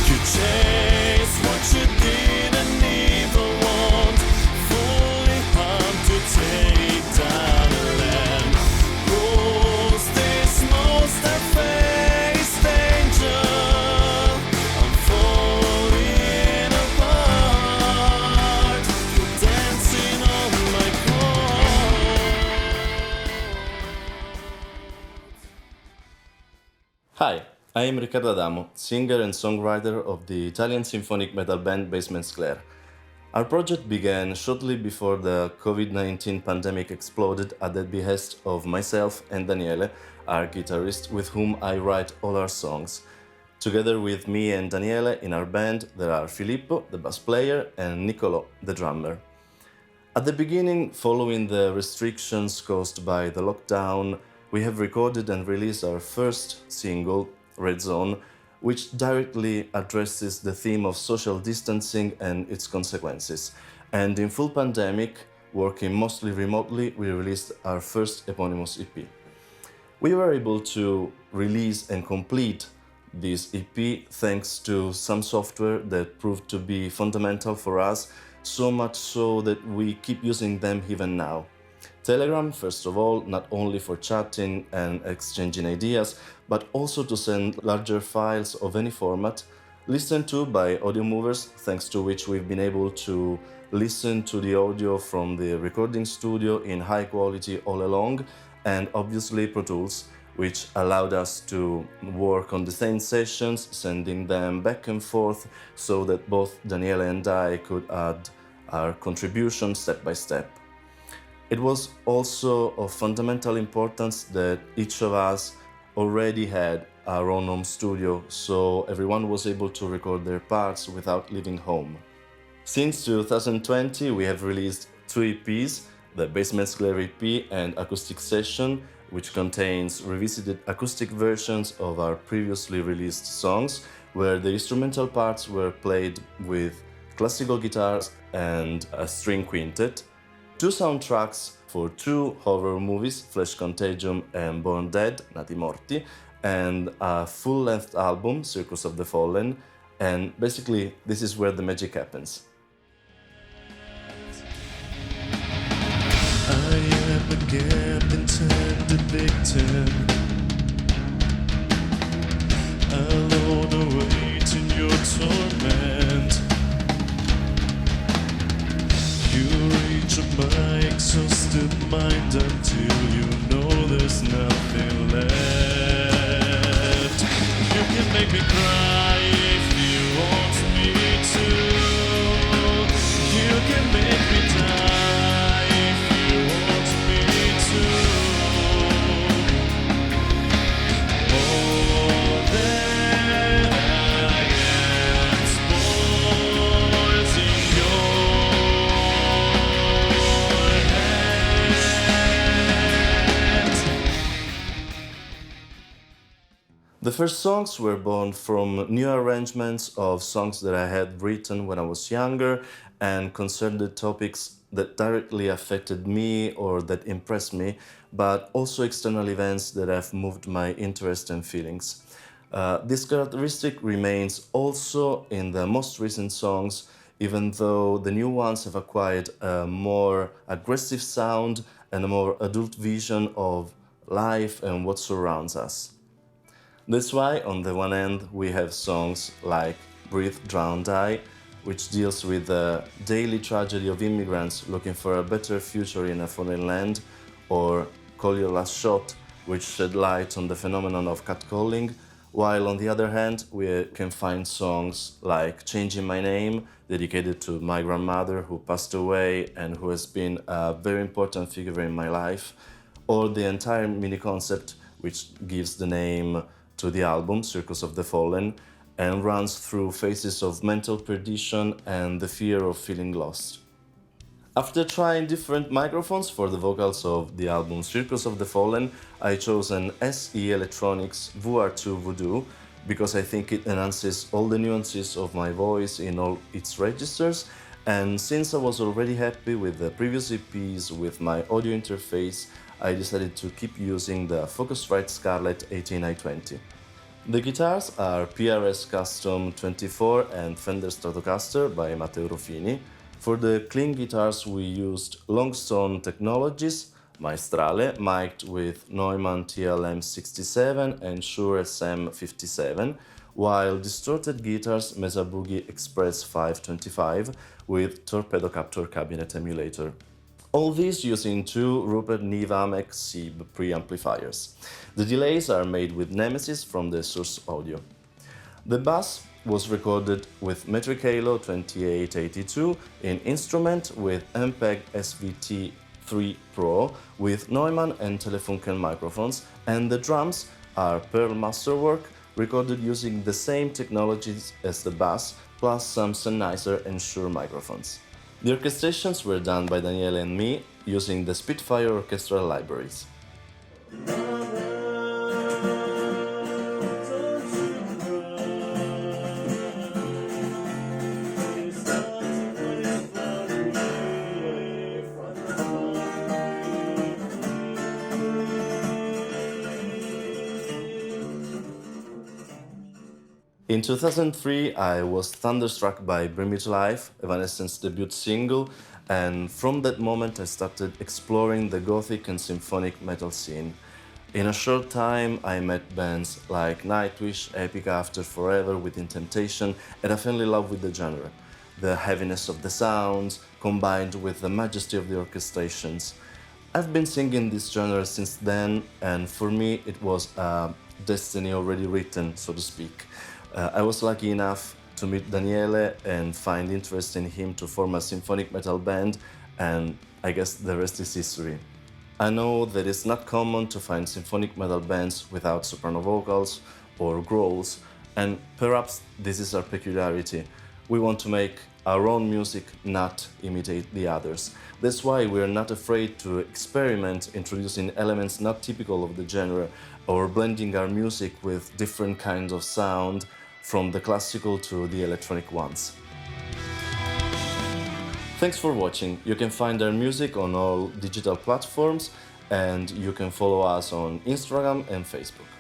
You chase what you didn't even want, fully harm to take down a land. Rules this monster face danger. I'm falling apart. You're dancing on my chords. Hi, I am Riccardo Adamo, singer and songwriter of the Italian symphonic metal band Basement Sclare. Our project began shortly before the COVID-19 pandemic exploded at the behest of myself and Daniele, our guitarist, with whom I write all our songs. Together with me and Daniele in our band, there are Filippo, the bass player, and Niccolò, the drummer. At the beginning, following the restrictions caused by the lockdown, we have recorded and released our first single, Red Zone, which directly addresses the theme of social distancing and its consequences. And in full pandemic, working mostly remotely, we released our first eponymous EP. We were able to release and complete this EP thanks to some software that proved to be fundamental for us, so much so that we keep using them even now. Telegram, first of all, not only for chatting and exchanging ideas, but also to send larger files of any format, listened to by audio movers, thanks to which we've been able to listen to the audio from the recording studio in high quality all along, and obviously Pro Tools, which allowed us to work on the same sessions, sending them back and forth so that both Daniele and I could add our contribution step by step. It was also of fundamental importance that each of us already had our own home studio, so everyone was able to record their parts without leaving home. Since 2020, we have released 2 EPs, the Basement Sclare EP and Acoustic Session, which contains revisited acoustic versions of our previously released songs, where the instrumental parts were played with classical guitars and a string quintet, 2 soundtracks for 2 horror movies, Flesh Contagion and Born Dead, Nati Morti, and a full-length album, Circus of the Fallen, and basically this is where the magic happens. I am a gap intended victim, alone awaiting your torment. You reach my exhausted mind until you know there's nothing left. You can make me cry if you want me to. You can make me die if you want me to. More than I am spoils in your hands. The first songs were born from new arrangements of songs that I had written when I was younger and concerned the topics that directly affected me or that impressed me, but also external events that have moved my interest and feelings. This characteristic remains also in the most recent songs, even though the new ones have acquired a more aggressive sound and a more adult vision of life and what surrounds us. That's why, on the one hand, we have songs like Breathe, Drown, Die, which deals with the daily tragedy of immigrants looking for a better future in a foreign land, or Call Your Last Shot, which shed light on the phenomenon of catcalling, while on the other hand, we can find songs like Changing My Name, dedicated to my grandmother who passed away and who has been a very important figure in my life, or the entire mini-concept, which gives the name to the album, Circus of the Fallen, and runs through phases of mental perdition and the fear of feeling lost. After trying different microphones for the vocals of the album Circus of the Fallen, I chose an SE Electronics VR2 Voodoo because I think it enhances all the nuances of my voice in all its registers, And since I was already happy with the previous EPs with my audio interface, I decided to keep using the Focusrite Scarlett 18920. The guitars are PRS Custom 24 and Fender Stratocaster by Matteo Ruffini. For the clean guitars we used Longstone Technologies Maestrale, mic'd with Neumann TLM67 and Shure SM57, while distorted guitars Mesa Boogie Express 525 with Torpedo Capture Cabinet Emulator. All these using two Rupert Neve Amex Sib preamplifiers. The delays are made with Nemesis from the source audio. The bass was recorded with Metric Halo 2882 in instrument with MPEG SVT3 Pro with Neumann and Telefunken microphones, and the drums are Pearl Masterwork recorded using the same technologies as the bass plus some Sennheiser and Shure microphones. The orchestrations were done by Daniele and me using the Spitfire orchestral libraries. In 2003, I was thunderstruck by Bring Me to Life, Evanescence's debut single, and from that moment I started exploring the gothic and symphonic metal scene. In a short time, I met bands like Nightwish, Epic After Forever, Within Temptation, and I fell in love with the genre. The heaviness of the sounds, combined with the majesty of the orchestrations. I've been singing this genre since then, and for me it was a destiny already written, so to speak. I was lucky enough to meet Daniele and find interest in him to form a symphonic metal band, and I guess the rest is history. I know that it's not common to find symphonic metal bands without soprano vocals or growls, and perhaps this is our peculiarity. We want to make our own music, not imitate the others. That's why we're not afraid to experiment introducing elements not typical of the genre or blending our music with different kinds of sound, from the classical to the electronic ones. Thanks for watching. You can find our music on all digital platforms and you can follow us on Instagram and Facebook.